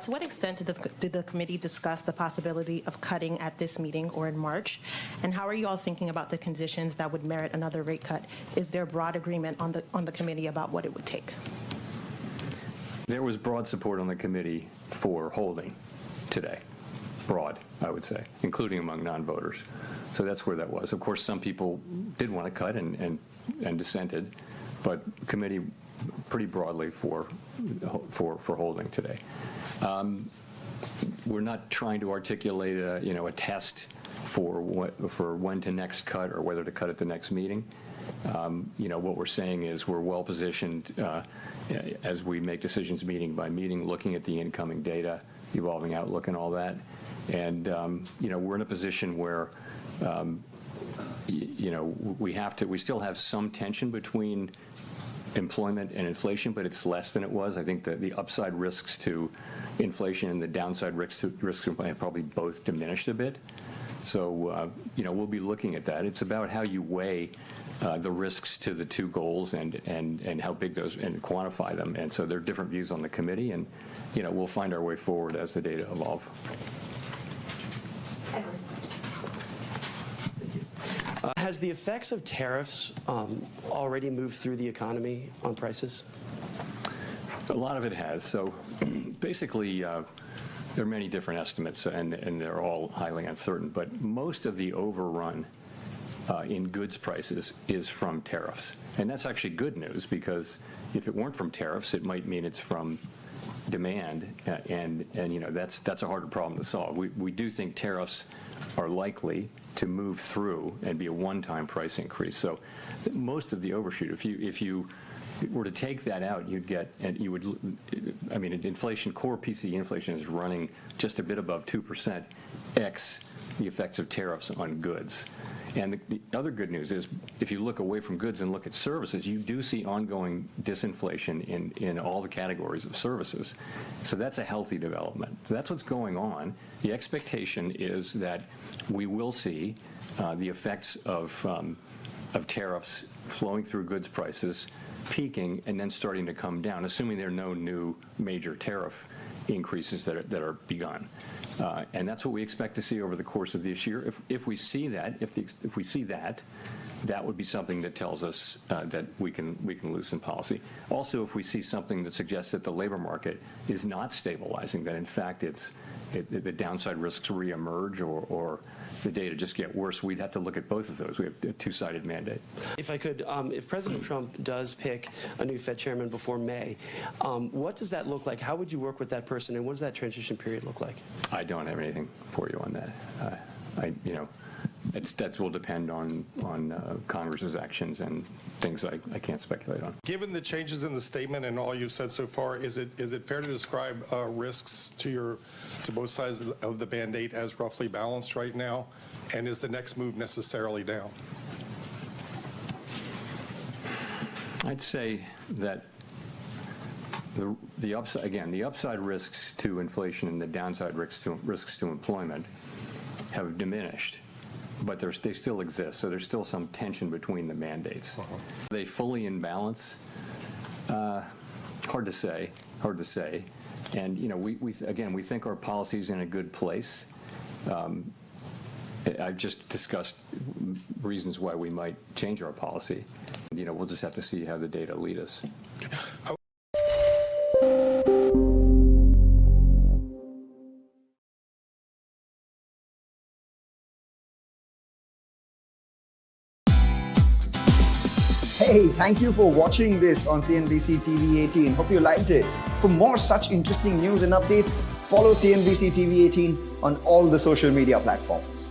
To what extent did the committee discuss the possibility of cutting at this meeting or in March? And how are you all thinking about the conditions that would merit another rate cut? Is there broad agreement on the committee about what it would take? There was broad support on the committee for holding today. Broad, I would say, including among non-voters. So that's where that was. Of course, some people did want to cut and dissented, but committee pretty broadly for holding today. We're not trying to articulate a test for when to next cut or whether to cut at the next meeting. What we're saying is we're well positioned as we make decisions meeting by meeting, looking at the incoming data, evolving outlook, and all that. And we're in a position where we still have some tension between employment and inflation, but it's less than it was. I think that the upside risks to inflation and the downside risks to employment have probably both diminished a bit. So we'll be looking at that. It's about how you weigh the risks to the two goals and how big those, and quantify them. And so there are different views on the committee, and we'll find our way forward as the data evolve. Has the effects of tariffs already moved through the economy on prices? A lot of it has. So basically, there are many different estimates, and they're all highly uncertain. But most of the overrun in goods prices is from tariffs. And that's actually good news, because if it weren't from tariffs, it might mean it's from demand, and that's a harder problem to solve. We do think tariffs are likely to move through and be a one-time price increase. So most of the overshoot, if you were to take that out, inflation, core PCE inflation is running just a bit above 2%, ex the effects of tariffs on goods. And the other good news is, if you look away from goods and look at services, you do see ongoing disinflation in all the categories of services. So that's a healthy development. So that's what's going on. The expectation is that we will see the effects of tariffs flowing through goods prices, peaking, and then starting to come down, assuming there are no new major tariff increases that are begun. And that's what we expect to see over the course of this year. If we see that, that would be something that tells us that we can loosen policy. Also, if we see something that suggests that the labor market is not stabilizing, that in fact the downside risks reemerge, or the data just get worse, we'd have to look at both of those. We have a two-sided mandate. If I could, if President Trump does pick a new Fed chairman before May, what does that look like? How would you work with that person, and what does that transition period look like? I don't have anything for you on that. That will depend on Congress's actions and things I can't speculate on. Given the changes in the statement and all you've said so far, is it fair to describe risks to both sides of the mandate as roughly balanced right now? And is the next move necessarily down? I'd say that the upside risks to inflation and the downside risks to employment have diminished, but they still exist. So there's still some tension between the mandates. Are they fully in balance? Hard to say. And we think our policy's in a good place. I've just discussed reasons why we might change our policy. We'll just have to see how the data lead us. Hey, thank you for watching this on CNBC TV 18. Hope you liked it. For more such interesting news and updates, follow CNBC TV 18 on all the social media platforms.